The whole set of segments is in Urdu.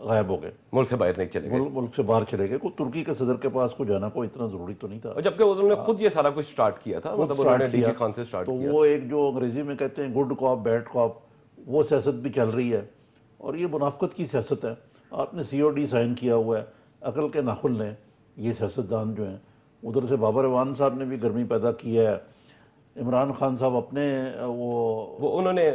غائب ہو گئے, ملک سے باہر نہیں چلے گئے, ملک سے باہر چلے گئے. کوئی ترکی کے صدر کے پاس کو جانا کوئی اتنا ضروری تو نہیں تھا, اور جبکہ انہوں نے خود یہ سارا کچھ سٹارٹ کیا تھا, مطلب انہوں نے ڈی جی خان سے سٹارٹ تو کیا. وہ ایک جو انگریزی میں کہتے ہیں گڈ کاپ بیڈ کاپ, وہ سیاست بھی چل رہی ہے, اور یہ منافقت کی سیاست ہے. آپ نے سی او ڈی سائن کیا ہوا ہے, عقل کے ناخن لیں یہ سیاستدان جو ہیں. ادھر سے بابر اعوان صاحب نے بھی گرمی پیدا کی ہے, عمران خان صاحب اپنے وہ انہوں نے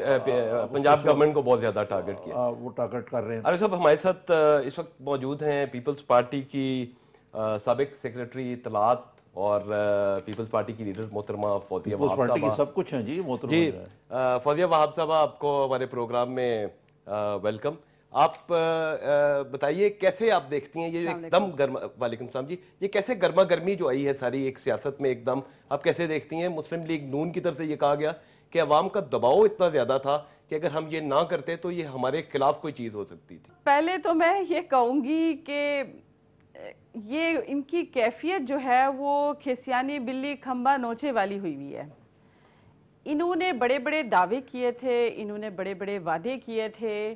پنجاب گورنمنٹ کو بہت زیادہ ٹارگٹ کیا, وہ ٹارگٹ کر رہے ہیں. عارف صاحب ہمارے ساتھ اس وقت موجود ہیں پیپلز پارٹی کی سابق سیکریٹری اطلاعات اور پیپلز پارٹی کی لیڈر محترمہ فوزیہ وہاب پارٹی کی صاحبہ. سب کچھ ہیں جی محترمہ. جی فوزیہ وہاب صاحبہ, آپ کو ہمارے پروگرام میں ویلکم. آپ بتائیے کیسے آپ دیکھتی ہیں یہ ایک دم وعلیکم السلام جی, یہ کیسے گرما گرمی جو آئی ہے ساری ایک سیاست میں ایک دم, آپ کیسے دیکھتی ہیں؟ مسلم لیگ نون کی طرف سے یہ کہا گیا کہ عوام کا دباؤ اتنا زیادہ تھا کہ اگر ہم یہ نہ کرتے تو یہ ہمارے خلاف کوئی چیز ہو سکتی تھی. پہلے تو میں یہ کہوں گی کہ یہ ان کی کیفیت جو ہے وہ کھسیانی بلی کھمبا نوچے والی ہوئی ہے. انہوں نے بڑے بڑے دعوے کیے تھے, انہوں نے بڑے بڑے وعدے کیے تھے,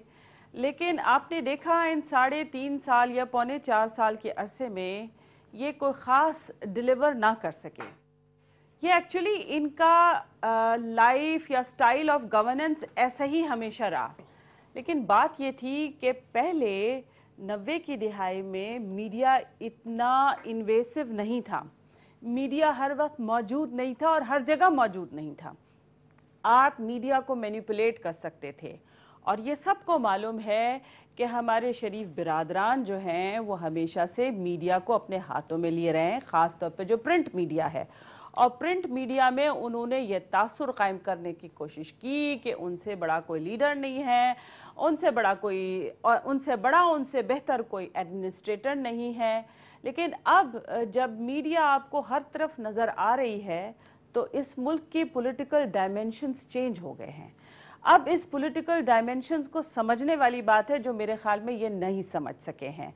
لیکن آپ نے دیکھا ان 3.5 سال یا 4.25 سال کے عرصے میں یہ کوئی خاص ڈیلیور نہ کر سکے. یہ ایکچولی ان کا لائف یا سٹائل آف گورننس ایسا ہی ہمیشہ رہا. لیکن بات یہ تھی کہ پہلے 90 کی دہائی میں میڈیا اتنا انویسو نہیں تھا, میڈیا ہر وقت موجود نہیں تھا اور ہر جگہ موجود نہیں تھا. آپ میڈیا کو مینیپولیٹ کر سکتے تھے, اور یہ سب کو معلوم ہے کہ ہمارے شریف برادران جو ہیں وہ ہمیشہ سے میڈیا کو اپنے ہاتھوں میں لیے رہے ہیں, خاص طور پہ جو پرنٹ میڈیا ہے. اور پرنٹ میڈیا میں انہوں نے یہ تاثر قائم کرنے کی کوشش کی کہ ان سے بڑا کوئی لیڈر نہیں ہے, ان سے بڑا ان سے بہتر کوئی ایڈمنسٹریٹر نہیں ہے. لیکن اب جب میڈیا آپ کو ہر طرف نظر آ رہی ہے تو اس ملک کی پولیٹیکل ڈائمنشنز چینج ہو گئے ہیں. اب اس پولیٹیکل ڈائمنشنز کو سمجھنے والی بات ہے جو میرے خیال میں یہ نہیں سمجھ سکے ہیں.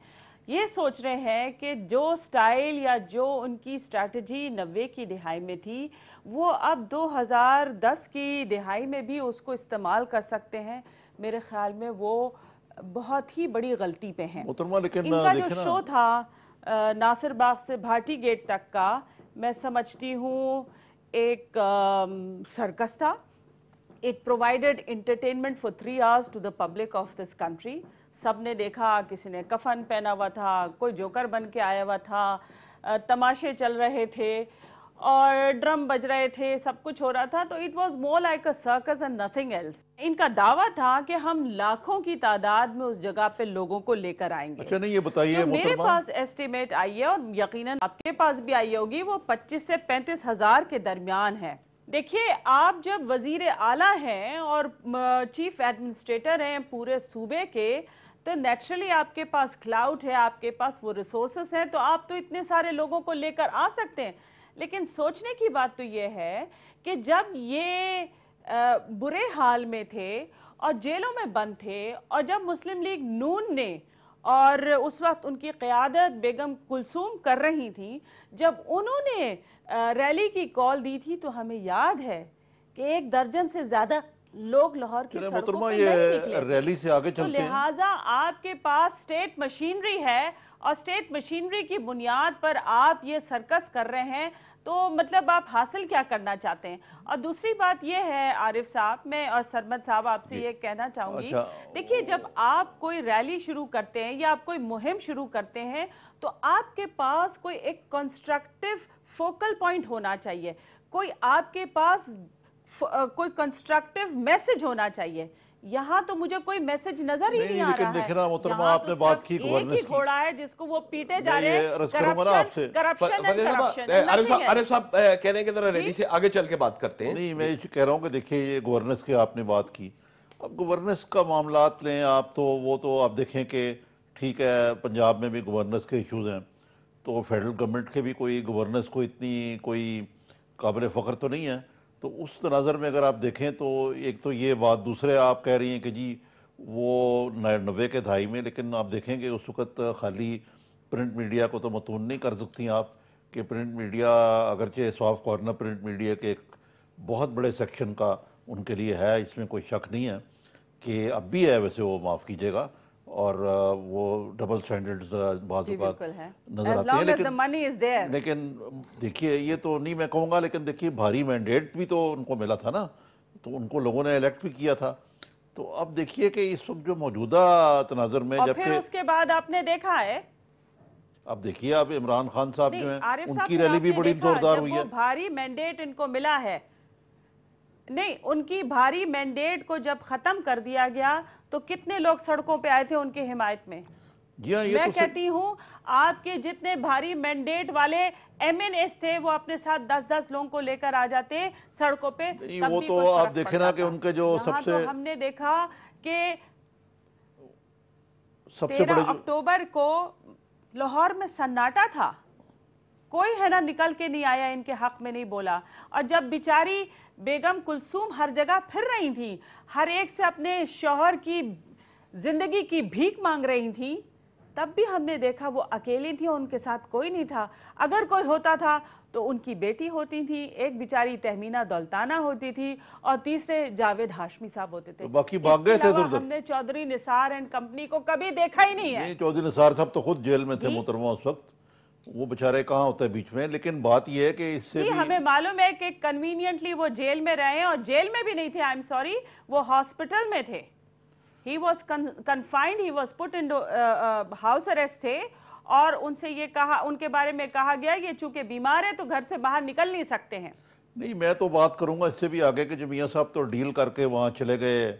یہ سوچ رہے ہیں کہ جو سٹائل یا جو ان کی اسٹریٹجی 90 کی دہائی میں تھی وہ اب 2010 کی دہائی میں بھی اس کو استعمال کر سکتے ہیں. میرے خیال میں وہ بہت ہی بڑی غلطی پہ ہیں. ان کا جو شو تھا ناصر باغ سے بھاٹی گیٹ تک کا, میں سمجھتی ہوں ایک سرکس تھا. It provided entertainment for 3 hours to the public of this country. سب نے دیکھا, کسی نے کفن پہنا ہوا تھا, کوئی جوکر بن کے آیا ہوا تھا, تماشے چل رہے تھے اور ڈرم بج رہے تھے, سب کچھ ہو رہا تھا. تو it was more like a circus and nothing else. ان کا دعویٰ تھا کہ ہم لاکھوں کی تعداد میں اس جگہ پہ لوگوں کو لے کر آئیں گے. اچھا نہیں, یہ بتائیے میرے پاس ایسٹیمیٹ آئی ہے اور یقیناً آپ کے پاس بھی آئی ہوگی, وہ 25 سے 35 ہزار کے درمیان ہے. دیکھیے, آپ جب وزیر اعلیٰ ہیں اور چیف ایڈمنسٹریٹر ہیں پورے صوبے کے, تو نیچرلی آپ کے پاس کلاؤڈ ہے, آپ کے پاس وہ ریسورسز ہیں, تو آپ تو اتنے سارے لوگوں کو لے کر آ سکتے ہیں. لیکن سوچنے کی بات تو یہ ہے کہ جب یہ برے حال میں تھے اور جیلوں میں بند تھے, اور جب مسلم لیگ نون نے, اور اس وقت ان کی قیادت بیگم کلثوم کر رہی تھیں, جب انہوں نے ریلی کی کال دی تھی, تو ہمیں یاد ہے کہ 1 درجن سے زیادہ لوگ لاہور کی سڑکوں پہ نہیں نکلے. ریلی سے آگے تو چلتے ہیں. لہٰذا آپ کے پاس اسٹیٹ مشینری ہے, اور اسٹیٹ مشینری کی بنیاد پر آپ یہ سرکس کر رہے ہیں, تو مطلب آپ حاصل کیا کرنا چاہتے ہیں؟ اور دوسری بات یہ ہے عارف صاحب, میں اور سرمد صاحب آپ سے یہ کہنا چاہوں گی, دیکھیے جب آپ کوئی ریلی شروع کرتے ہیں یا آپ کوئی مہم شروع کرتے ہیں, تو آپ کے پاس کوئی ایک کنسٹرکٹیو فوکل پوائنٹ ہونا چاہیے, کوئی آپ کے پاس کوئی کنسٹرکٹیو میسج ہونا چاہیے. یہاں تو مجھے کوئی میسج نظر ہی نہیں آ رہا ہے. لیکن محترمہ آپ نے بات کی ایک ہی گھوڑا ہے جس کو وہ پیٹے جا رہے ہیں, عارف صاحب کہہ رہے ہیں کہ ذرا ریلی سے آگے چل کے بات کرتے ہیں. نہیں, میں یہ کہہ رہا ہوں کہ دیکھیں یہ گورننس کی آپ نے بات کی, اب گورننس کا معاملات لیں آپ, تو وہ تو آپ دیکھیں کہ ٹھیک ہے پنجاب میں بھی گورننس کے ایشوز ہیں, تو فیڈرل گورنمنٹ کے بھی کوئی گورننس کو اتنی کوئی قابل فخر تو نہیں ہے. تو اس تناظر میں اگر آپ دیکھیں تو ایک تو یہ بات, دوسرے آپ کہہ رہی ہیں کہ جی وہ 90 کے دہائی میں, لیکن آپ دیکھیں کہ اس وقت خالی پرنٹ میڈیا کو تو متون نہیں کر سکتی آپ, کہ پرنٹ میڈیا اگرچہ سافٹ کارنر پرنٹ میڈیا کے ایک بہت بڑے سیکشن کا ان کے لیے ہے, اس میں کوئی شک نہیں ہے کہ اب بھی ہے, ویسے وہ معاف کیجیے گا, اور وہ ڈبل سٹینڈرڈز بعض جی اوقات بالکل ہے نظر as آتے ہیں. long as the لیکن money is there. لیکن دیکھیے یہ تو نہیں میں کہوں گا، لیکن دیکھیے بھاری مینڈیٹ بھی تو ان کو ملا تھا نا، تو ان کو لوگوں نے الیکٹ بھی کیا تھا. تو اب دیکھیے کہ اس وقت جو موجودہ تناظر میں اور جبکہ پھر اس کے بعد آپ نے دیکھا ہے اب دیکھیے اب عمران خان صاحب جو ہیں عارف ان صاحب کی پھر ریلی آپ بھی نے بڑی دیکھا زوردار جب ہوئی وہ ہے. بھاری مینڈیٹ ان کو ملا ہے، نہیں ان کی بھاری مینڈیٹ کو جب ختم کر دیا گیا تو کتنے لوگ سڑکوں پہ آئے تھے ان کی حمایت میں. جی ہاں، یہ میں تو کہتی ہوں آپ کے جتنے بھاری مینڈیٹ والے ایم این ایس تھے وہ اپنے ساتھ 10-10 لوگوں کو لے کر آ جاتے سڑکوں پہ، تب وہ بھی تو کچھ آپ فرق دیکھیں پڑتا نا کہ تھا. ان کے جو یہاں سب سے تو ہم نے دیکھا کہ 13 بڑے اکتوبر کو لاہور میں سناٹا تھا، کوئی ہے نا نکل کے نہیں آیا ان کے حق میں نہیں بولا. اور جب بیچاری بیگم کلثوم ہر جگہ پھر رہی تھی، ہر ایک سے اپنے شوہر کی زندگی کی بھیک مانگ رہی تھی، تب بھی ہم نے دیکھا وہ اکیلی تھی، ان کے ساتھ کوئی نہیں تھا. اگر کوئی ہوتا تھا تو ان کی بیٹی ہوتی تھی، ایک بیچاری تہمینہ دولتانہ ہوتی تھی، اور تیسرے جاوید ہاشمی صاحب ہوتے تھے. باقی بھاگ اس کے گئے تھے علاوہ ادھر ادھر. ہم نے چودھری نثار اینڈ کمپنی کو کبھی دیکھا ہی نہیں ہے. نہیں، چودھری نثار صاحب تو خود جیل میں تھے جی محترمہ اس وقت، وہ بےچارے کہاں ہوتے بیچ میں. لیکن بات یہ ہے کہ اس سے جی بھی ہمیں معلوم ہے کہ کنوینینٹلی وہ جیل میں رہے ہیں، اور جیل میں بھی نہیں تھے، آئی ایم سوری، وہ ہاسپٹل میں تھے. He was confined, he was put into house arrest تھے، اور ان سے یہ کہا، ان کے بارے میں کہا گیا یہ چونکہ بیمار ہے تو گھر سے باہر نکل نہیں سکتے ہیں. نہیں، میں تو بات کروں گا اس سے بھی آگے کہ جو میاں صاحب تو ڈیل کر کے وہاں چلے گئے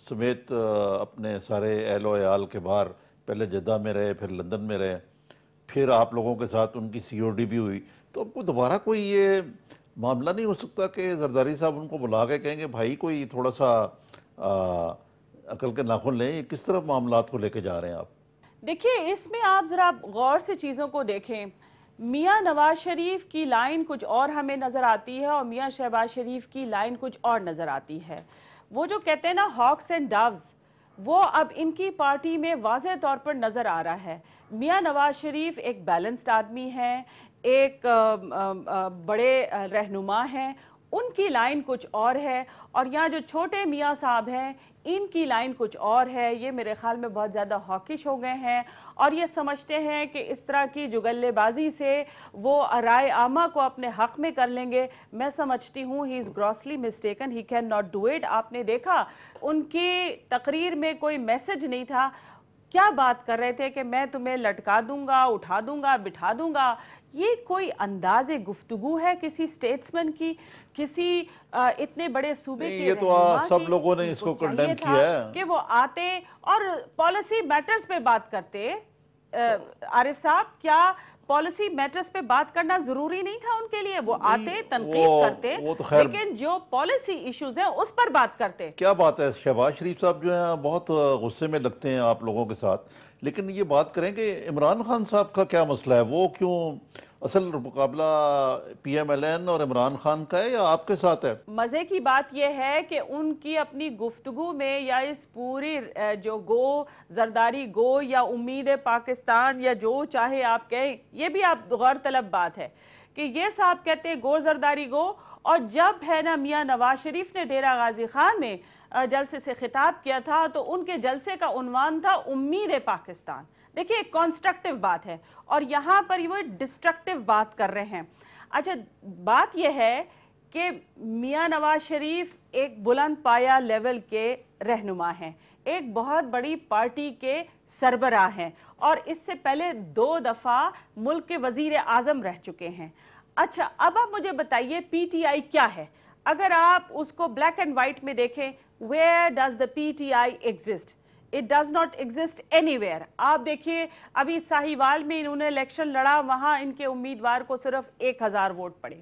سمیت اپنے سارے اہل و عیال کے باہر، پہلے جدہ میں رہے، پھر لندن میں رہے، پھر آپ لوگوں کے ساتھ ان کی سی او ڈی بھی ہوئی. تو اب کو دوبارہ کوئی یہ معاملہ نہیں ہو سکتا کہ زرداری صاحب ان کو بلا کے کہیں گے بھائی کوئی تھوڑا سا عقل کے ناخن لیں؟ یہ کس طرح معاملات کو لے کے جا رہے ہیں آپ؟ دیکھیے اس میں آپ ذرا غور سے چیزوں کو دیکھیں. میاں نواز شریف کی لائن کچھ اور ہمیں نظر آتی ہے، اور میاں شہباز شریف کی لائن کچھ اور نظر آتی ہے. وہ جو کہتے ہیں نا ہاکس اینڈ ڈاوز، وہ اب ان کی پارٹی میں واضح طور پر نظر آ رہا ہے. میاں نواز شریف ایک بیلنسڈ آدمی ہیں، ایک بڑے رہنما ہیں، ان کی لائن کچھ اور ہے، اور یہاں جو چھوٹے میاں صاحب ہیں ان کی لائن کچھ اور ہے. یہ میرے خیال میں بہت زیادہ ہاکش ہو گئے ہیں، اور یہ سمجھتے ہیں کہ اس طرح کی جگلے بازی سے وہ رائے عامہ کو اپنے حق میں کر لیں گے. میں سمجھتی ہوں he is grossly mistaken, he can not do it. آپ نے دیکھا ان کی تقریر میں کوئی میسج نہیں تھا. کیا بات کر رہے تھے کہ میں تمہیں لٹکا دوں گا، اٹھا دوں گا، بٹھا دوں گا. یہ کوئی انداز گفتگو ہے کسی سٹیٹسمن کی، کسی اتنے بڑے صوبے کے یہ تو رہنما سب کی؟ لوگوں نے اس کو کنڈیم کیا ہے کہ وہ آتے اور پالیسی میٹرز پہ بات کرتے. عارف صاحب، کیا پالیسی میٹرز پہ بات کرنا ضروری نہیں تھا ان کے لیے؟ وہ آتے، تنقید کرتے، لیکن جو پالیسی ایشوز ہیں اس پر بات کرتے. کیا بات ہے، شہباز شریف صاحب جو ہیں بہت غصے میں لگتے ہیں آپ لوگوں کے ساتھ. لیکن یہ بات کریں کہ عمران خان صاحب کا کیا مسئلہ ہے؟ وہ کیوں اصل مقابلہ پی ایم ایل این اور عمران خان کا ہے یا آپ کے ساتھ ہے؟ مزے کی بات یہ ہے کہ ان کی اپنی گفتگو میں یا اس پوری جو گو زرداری گو یا امید پاکستان یا جو چاہے آپ کہیں، یہ بھی آپ غور طلب بات ہے کہ یہ صاحب کہتے ہیں گو زرداری گو، اور جب ہے نا میاں نواز شریف نے ڈیرہ غازی خان میں جلسے سے خطاب کیا تھا تو ان کے جلسے کا عنوان تھا امید پاکستان. دیکھیں ایک کانسٹرکٹیو بات ہے، اور یہاں پر وہ ڈسٹرکٹیو بات کر رہے ہیں. اچھا بات یہ ہے کہ میاں نواز شریف ایک بلند پایہ لیول کے رہنما ہیں، ایک بہت بڑی پارٹی کے سربراہ ہیں، اور اس سے پہلے 2 دفعہ ملک کے وزیر اعظم رہ چکے ہیں. اچھا اب آپ مجھے بتائیے پی ٹی آئی کیا ہے؟ اگر آپ اس کو بلیک اینڈ وائٹ میں دیکھیں، where does the PTI exist? It does not exist anywhere. آپ دیکھیے ابھی ساہیوال میں انہوں نے الیکشن لڑا، وہاں ان کے امیدوار کو صرف 1000 ووٹ پڑے.